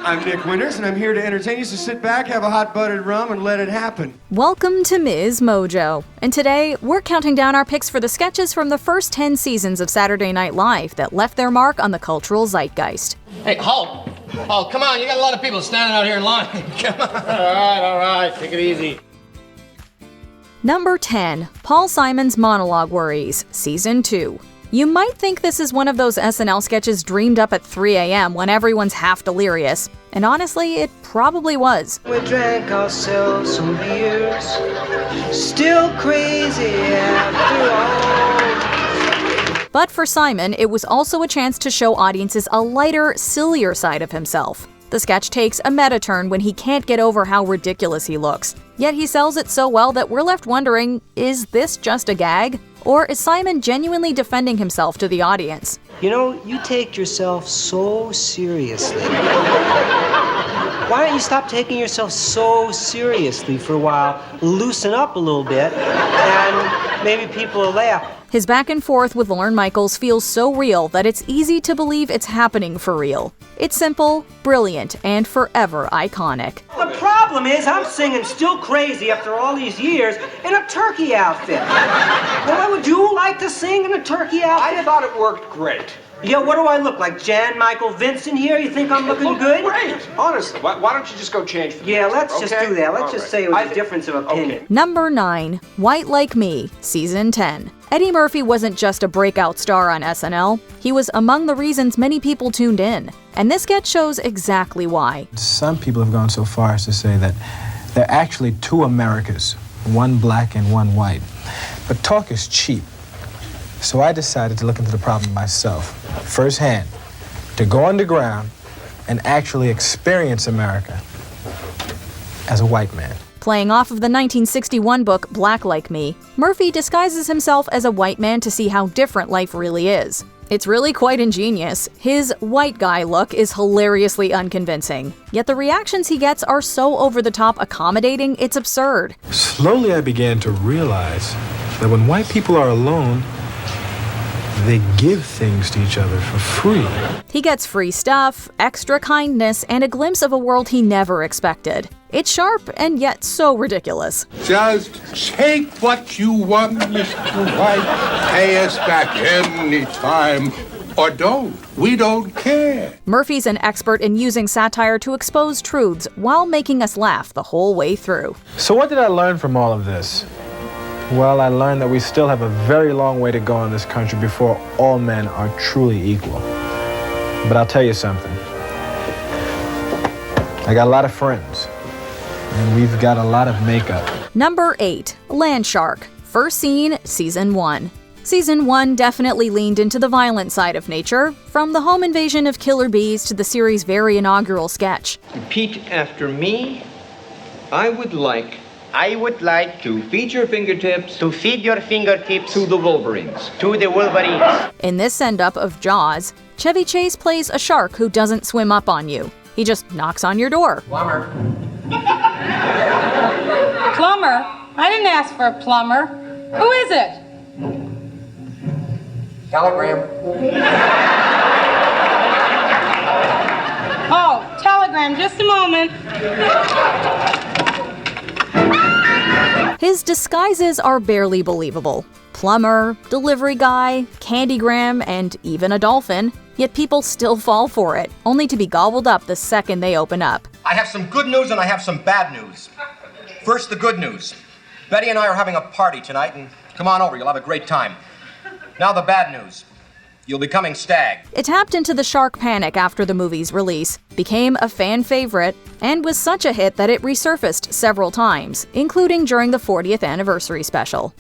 I'm Nick Winters, and I'm here to entertain you, so sit back, have a hot buttered rum, and let it happen. Welcome to MsMojo, and today we're counting down our picks for the sketches from the first 10 seasons of Saturday Night Live that left their mark on the cultural zeitgeist. Hey, halt! Oh, come on, you got a lot of people standing out here in line. Come on. All right, take it easy. Number 10, Paul Simon's Monologue Worries, Season 2. You might think this is one of those SNL sketches dreamed up at 3 a.m. when everyone's half delirious. And honestly, it probably was. We drank ourselves some beers, still crazy after all. But for Simon, it was also a chance to show audiences a lighter, sillier side of himself. The sketch takes a meta turn when he can't get over how ridiculous he looks. Yet he sells it so well that we're left wondering, is this just a gag? Or is Simon genuinely defending himself to the audience? You know, you take yourself so seriously. Why don't you stop taking yourself so seriously for a while, loosen up a little bit, and maybe people will laugh. His back and forth with Lorne Michaels feels so real that it's easy to believe it's happening for real. It's simple, brilliant, and forever iconic. The problem is I'm singing Still Crazy after all these years in a turkey outfit. Well, would you like to sing in a turkey outfit? I thought it worked great. Yeah, what do I look like, Jan Michael Vincent here? You think I'm looking good? Great, honestly. Why don't you just go change for the Yeah, next let's one, just okay? do that. Let's All just right. say it was a difference of opinion. Okay. Number 9, White Like Me, Season 10. Eddie Murphy wasn't just a breakout star on SNL. He was among the reasons many people tuned in. And this sketch shows exactly why. Some people have gone so far as to say that there are actually two Americas, one black and one white. But talk is cheap. So I decided to look into the problem myself, firsthand, to go underground and actually experience America as a white man. Playing off of the 1961 book Black Like Me, Murphy disguises himself as a white man to see how different life really is. It's really quite ingenious. His white guy look is hilariously unconvincing. Yet the reactions he gets are so over-the-top accommodating, it's absurd. Slowly I began to realize that when white people are alone, they give things to each other for free. He gets free stuff, extra kindness, and a glimpse of a world he never expected. It's sharp and yet so ridiculous. Just take what you want, Mr. White. Pay us back any time. Or don't. We don't care. Murphy's an expert in using satire to expose truths while making us laugh the whole way through. So what did I learn from all of this? Well, I learned that we still have a very long way to go in this country before all men are truly equal. But I'll tell you something. I got a lot of friends, and we've got a lot of makeup. Number 8, Land Shark. First scene, Season 1. Season 1 definitely leaned into the violent side of nature, from the home invasion of killer bees to the series' very inaugural sketch. Repeat after me. I would like to feed your fingertips to the Wolverines. In this send-up of Jaws, Chevy Chase plays a shark who doesn't swim up on you. He just knocks on your door. Plumber. Plumber? I didn't ask for a plumber. Who is it? Telegram. Oh, telegram, just a moment. His disguises are barely believable. Plumber, delivery guy, candygram, and even a dolphin. Yet people still fall for it, only to be gobbled up the second they open up. I have some good news and I have some bad news. First, the good news. Betty and I are having a party tonight, and come on over, you'll have a great time. Now the bad news. You'll be coming stag. It tapped into the shark panic after the movie's release, became a fan favorite, and was such a hit that it resurfaced several times, including during the 40th anniversary special.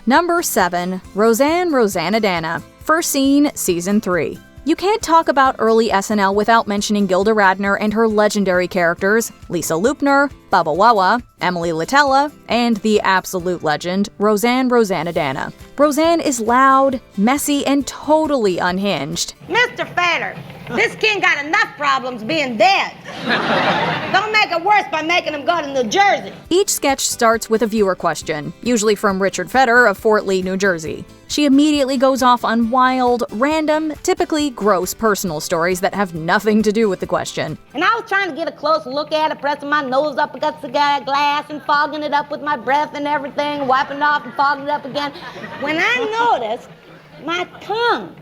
Number 7, Roseanne Roseannadanna. First scene, Season 3. You can't talk about early SNL without mentioning Gilda Radner and her legendary characters, Lisa Loopner, Baba Wawa, Emily Litella, and the absolute legend, Roseanne Roseannadanna. Roseanne is loud, messy, and totally unhinged. Mr. Fader, this king got enough problems being dead. Don't make it worse by making him go to New Jersey. Each sketch starts with a viewer question, usually from Richard Feder of Fort Lee, New Jersey. She immediately goes off on wild, random, typically gross personal stories that have nothing to do with the question. And I was trying to get a close look at it, pressing my nose up against the glass and fogging it up with my breath and everything, wiping it off and fogging it up again. When I noticed my tongue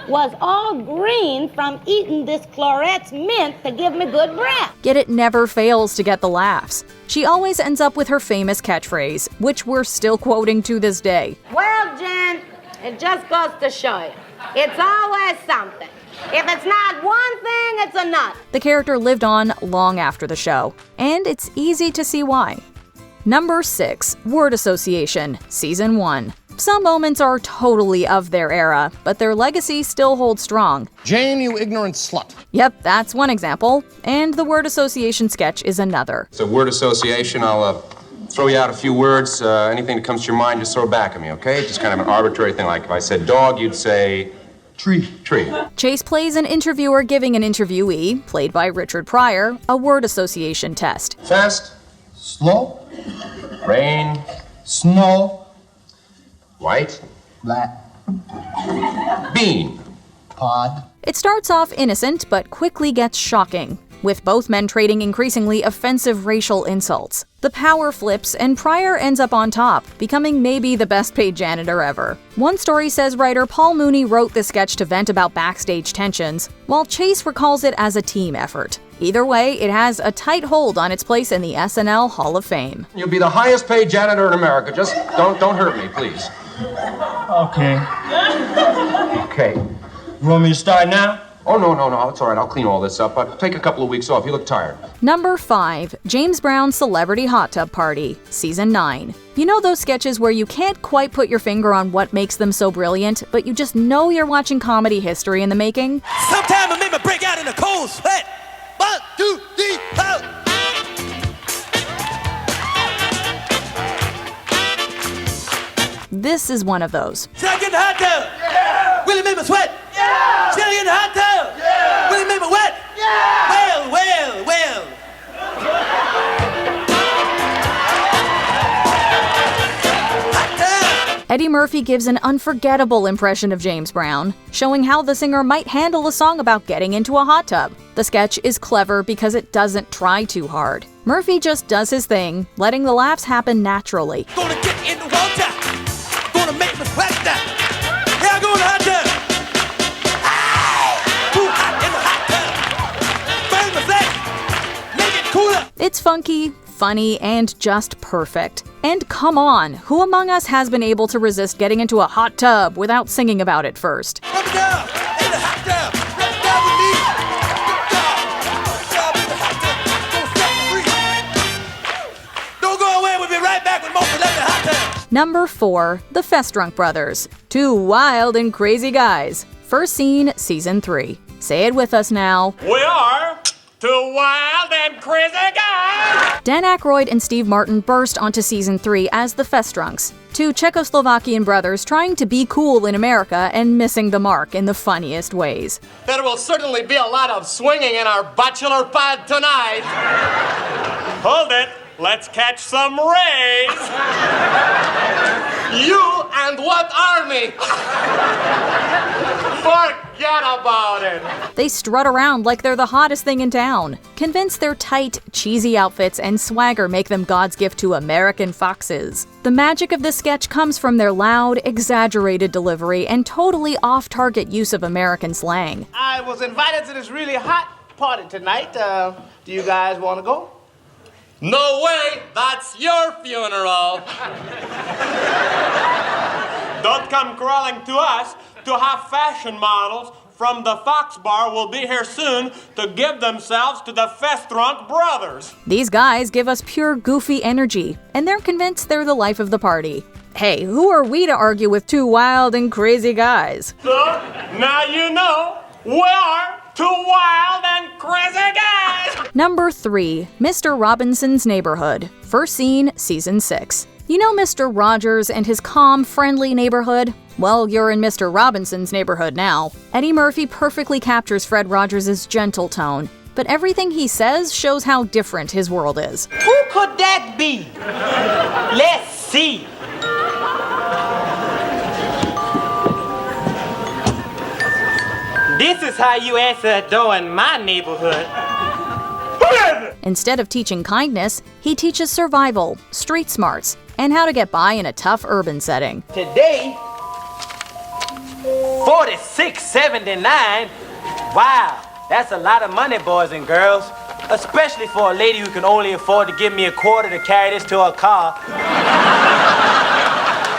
was all green from eating this Clorette's mint to give me good breath. Yet it never fails to get the laughs. She always ends up with her famous catchphrase, which we're still quoting to this day. Well, Jen, it just goes to show you. It's always something. If it's not one thing, it's a nut. The character lived on long after the show, and it's easy to see why. Number 6, Word Association, Season 1. Some moments are totally of their era, but their legacy still holds strong. Jane, you ignorant slut. Yep, that's one example, and the word association sketch is another. It's a word association. I'll throw you out a few words. Anything that comes to your mind, just throw it back at me, okay? Just kind of an arbitrary thing. Like if I said dog, you'd say tree. Tree. Chase plays an interviewer giving an interviewee, played by Richard Pryor, a word association test. Fast. Slow. Rain. Snow. White. Black. Bean. Pod. It starts off innocent, but quickly gets shocking, with both men trading increasingly offensive racial insults. The power flips, and Pryor ends up on top, becoming maybe the best-paid janitor ever. One story says writer Paul Mooney wrote the sketch to vent about backstage tensions, while Chase recalls it as a team effort. Either way, it has a tight hold on its place in the SNL Hall of Fame. You'll be the highest paid janitor in America. Just don't hurt me, please. Okay. Okay. You want me to start now? Oh, no, it's all right. I'll clean all this up. I'll take a couple of weeks off. You look tired. Number 5, James Brown's Celebrity Hot Tub Party, Season 9. You know those sketches where you can't quite put your finger on what makes them so brilliant, but you just know you're watching comedy history in the making? Sometimes I make me break out in a cold sweat. 1, 2, 3, 4. This is one of those. Should I get in the hot tub? Yeah! Will it make me sweat? Yeah! Should I get in the hot tub? Yeah! Will it make me wet? Yeah! Well. Hot tub! Eddie Murphy gives an unforgettable impression of James Brown, showing how the singer might handle a song about getting into a hot tub. The sketch is clever because it doesn't try too hard. Murphy just does his thing, letting the laughs happen naturally. Gonna get in the water. Gonna make me sweat now. Here I go in the hot tub. Too hot in the hot tub. Burn my flesh. Make it cooler. It's funky, funny, and just perfect. And come on, who among us has been able to resist getting into a hot tub without singing about it first? Rub it down in the hot tub. Rub it down with me. Rub in the hot tub. Go set me free. Don't go away. We'll be right back with more Celebrity Hot Tub. Number 4, the Festrunk Brothers. 2 wild and crazy guys. First scene, Season 3. Say it with us now. We are 2 wild and crazy guys. Dan Aykroyd and Steve Martin burst onto Season 3 as the Festrunks, 2 Czechoslovakian brothers trying to be cool in America and missing the mark in the funniest ways. There will certainly be a lot of swinging in our bachelor pad tonight. Hold it. Let's catch some rays. You and what army? Forget about it. They strut around like they're the hottest thing in town, convinced their tight, cheesy outfits and swagger make them God's gift to American foxes. The magic of this sketch comes from their loud, exaggerated delivery and totally off-target use of American slang. I was invited to this really hot party tonight. Do you guys want to go? No way, that's your funeral. Don't come crawling to us to have fashion models from the Fox Bar will be here soon to give themselves to the Festrunk Brothers. These guys give us pure goofy energy, and they're convinced they're the life of the party. Hey, who are we to argue with 2 wild and crazy guys? So, now you know, we are 2 wild and crazy guys. Number 3. Mr. Robinson's Neighborhood. First seen, Season 6. You know Mr. Rogers and his calm, friendly neighborhood? Well, you're in Mr. Robinson's neighborhood now. Eddie Murphy perfectly captures Fred Rogers' gentle tone, but everything he says shows how different his world is. Who could that be? Let's see. This is how you answer a door in my neighborhood. Instead of teaching kindness, he teaches survival, street smarts, and how to get by in a tough urban setting. Today, $46.79. Wow, that's a lot of money, boys and girls. Especially for a lady who can only afford to give me a quarter to carry this to her car.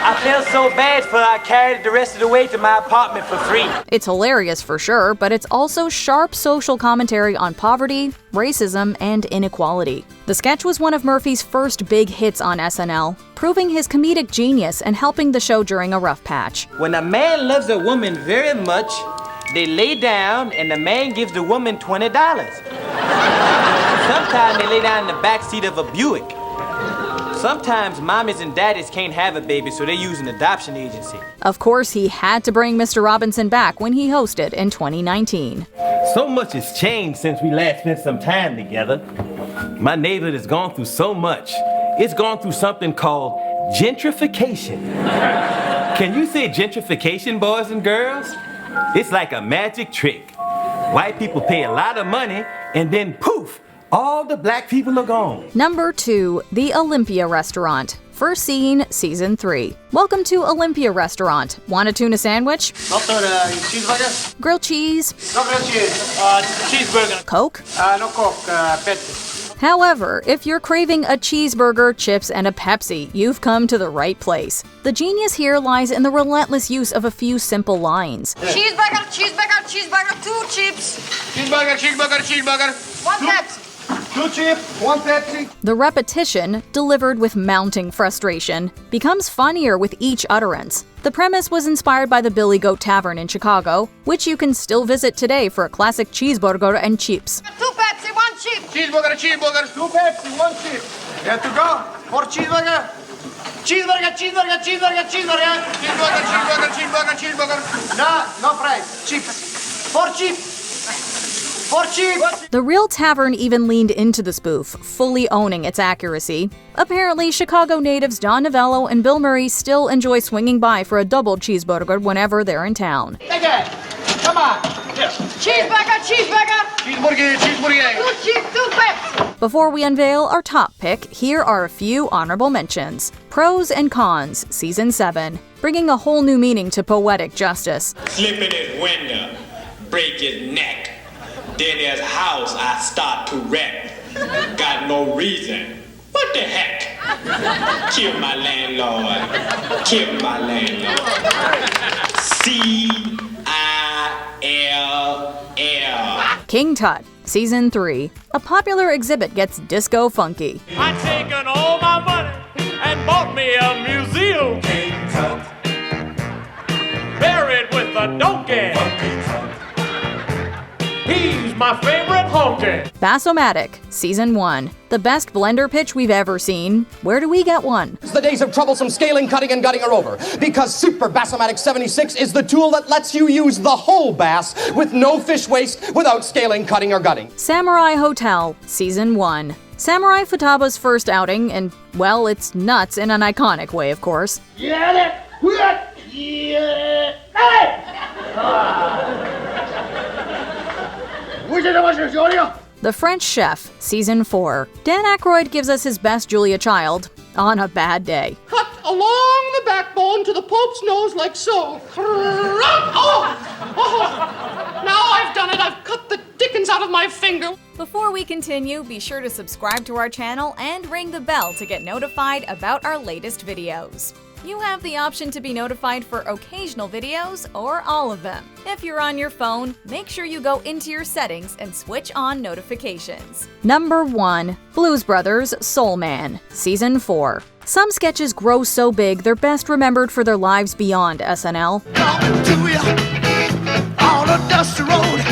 I feel so bad for her, I carried it the rest of the way to my apartment for free. It's hilarious for sure, but it's also sharp social commentary on poverty, racism, and inequality. The sketch was one of Murphy's first big hits on SNL, proving his comedic genius and helping the show during a rough patch. When a man loves a woman very much, they lay down and the man gives the woman $20. Sometimes they lay down in the back seat of a Buick. Sometimes mommies and daddies can't have a baby, so they use an adoption agency. Of course, he had to bring Mr. Robinson back when he hosted in 2019. So much has changed since we last spent some time together. My neighborhood has gone through so much. It's gone through something called gentrification. Can you say gentrification, boys and girls? It's like a magic trick. White people pay a lot of money, and then poof, all the black people are gone. Number 2. The Olympia Restaurant. First seen, Season 3. Welcome to Olympia Restaurant. Want a tuna sandwich? Cheeseburger? Grilled cheese? No grilled cheese. Cheeseburger. Coke? No Coke. Pepsi. However, if you're craving a cheeseburger, chips, and a Pepsi, you've come to the right place. The genius here lies in the relentless use of a few simple lines. Cheeseburger, cheeseburger, cheeseburger, 2 chips. Cheeseburger, cheeseburger, cheeseburger. 1 Pepsi. 2 chips, 1 Pepsi. The repetition, delivered with mounting frustration, becomes funnier with each utterance. The premise was inspired by the Billy Goat Tavern in Chicago, which you can still visit today for a classic cheeseburger and chips. 2 Pepsi, 1 chip. Cheeseburger, cheeseburger. 2 Pepsi, 1 chip. You have to go for cheeseburger. Cheeseburger, cheeseburger, cheeseburger, cheeseburger. Cheeseburger, cheeseburger, cheeseburger, cheeseburger. No fries. Chips. 4 chips. 4 chips. The real tavern even leaned into the spoof, fully owning its accuracy. Apparently, Chicago natives Don Novello and Bill Murray still enjoy swinging by for a double cheeseburger whenever they're in town. Take it. Come on. Yes. Cheeseburger, cheeseburger. Cheeseburger, cheeseburger. 2 chips, 2 Pepsi. Before we unveil our top pick, here are a few honorable mentions. Pros and Cons, Season 7, bringing a whole new meaning to poetic justice. Slip in his window, break his neck. Then his house I start to wreck. Got no reason. What the heck? Kill my landlord. Kill my landlord. C-I-L-L. King Tut, Season 3. A popular exhibit gets disco funky. I taken all my money and bought me a museum. King Tut. Buried with a donkey. He's my favorite honky. Bass-O-Matic, Season 1. The best blender pitch we've ever seen. Where do we get one? The days of troublesome scaling, cutting, and gutting are over, because Super Bass-O-Matic 76 is the tool that lets you use the whole bass with no fish waste without scaling, cutting, or gutting. Samurai Hotel, Season 1. Samurai Futaba's first outing, and, well, it's nuts in an iconic way, of course. The French Chef, Season 4. Dan Aykroyd gives us his best Julia Child on a bad day. Cut along the backbone to the Pope's nose like so. Now I've done it. I've cut the dickens out of my finger. Before we continue, be sure to subscribe to our channel and ring the bell to get notified about our latest videos. You have the option to be notified for occasional videos or all of them. If you're on your phone, make sure you go into your settings and switch on notifications. Number 1. Blues Brothers Soul Man, Season 4. Some sketches grow so big they're best remembered for their lives beyond SNL. Coming to you on a dusty road.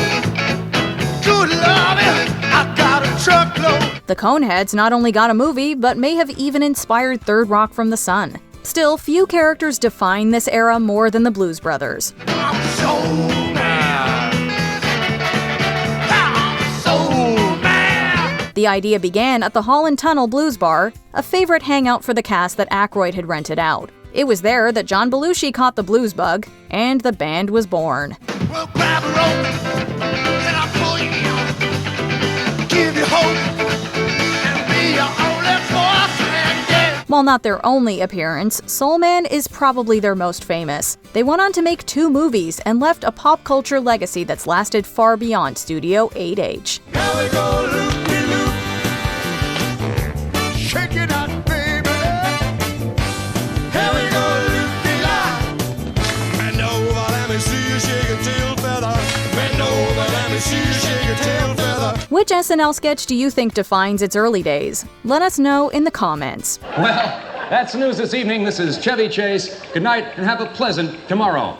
Good loving, I got a truck The Coneheads not only got a movie, but may have even inspired Third Rock from the Sun. Still, few characters define this era more than the Blues Brothers. The idea began at the Hall and Tunnel Blues Bar, a favorite hangout for the cast that Aykroyd had rented out. It was there that John Belushi caught the blues bug, and the band was born. Well, grab a rope, and I'll pull you out. Give you hope, and be your only force, and yeah. While not their only appearance, Soul Man is probably their most famous. They went on to make 2 movies and left a pop culture legacy that's lasted far beyond Studio 8H. Now we go loop-de-loop. Shake it out, baby. Here we go loop-de-lop. Bend over, let me see you shake your tail feather. Bend over, let me see you shake your tail feather. Which SNL sketch do you think defines its early days? Let us know in the comments. Well, that's news this evening. This is Chevy Chase. Good night and have a pleasant tomorrow.